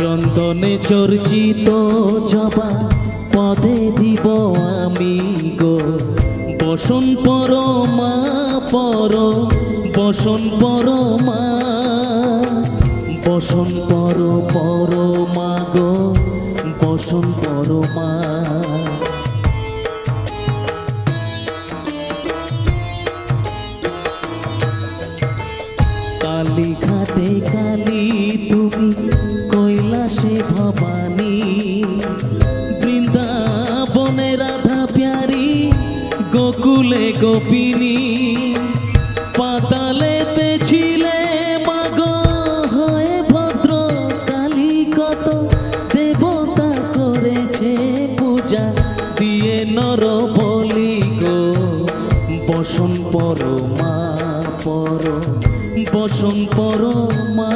চন্দনে চর্চিত জবা পদে দিব আমি গো বসন পরমা পর বসন পরমা বসন পরমা গো বসন পরমা কালী ঘাটে কালী তুমি কৈলাসে ভবানী বৃন্দাবনে রাধা প্যারি গোকুলে গোপিনী পাতালেতে ছিলে মাগো হয়ে ভদ্র কালী কত দেবতা করেছে পূজা দিয়ে নর বলি গো বসন পরমা পর বসন পরমা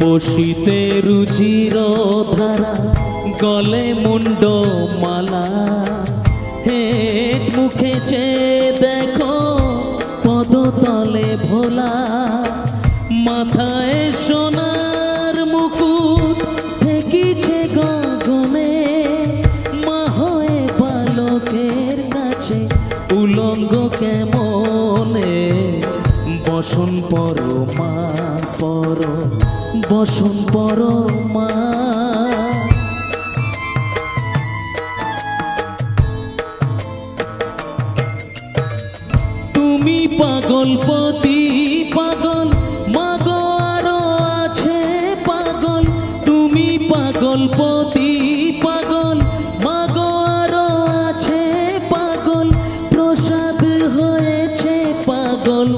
বসিতে রুচির ধারা গলে মুন্ড মালা হেট মুখে চেয়ে দেখো পদতলে ভোলা মাথায় সোনার মুকুট ঠেকিছে গগনে মা হয়ে বালকের কাছে উলঙ্গ কেমনে বসন পরমা পর বসন পরমা তুমি পাগলপতি পাগল মাগো আরো আছে পাগল তুমি পাগলপতি পাগল মাগো আরো আছে পাগল প্রসাদ হয়েছে পাগল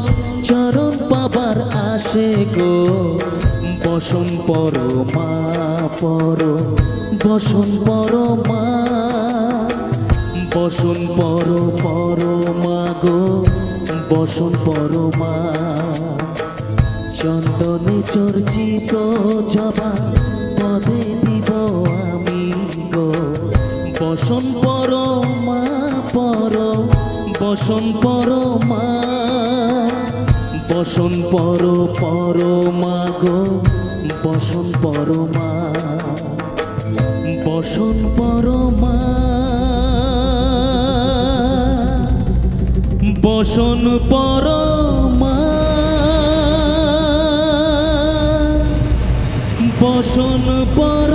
চরণ পাবার আসে গো বসন পরমা পর বসন পরমা বসন পরমা গো বসন পরমা চন্দনে চর্চিত জবা পদে দিব আমি গো বসন পরমা পর বসন পরমা বসন পরমা গো বসন পরমা বসন পরমা বসন পরমা বসন পর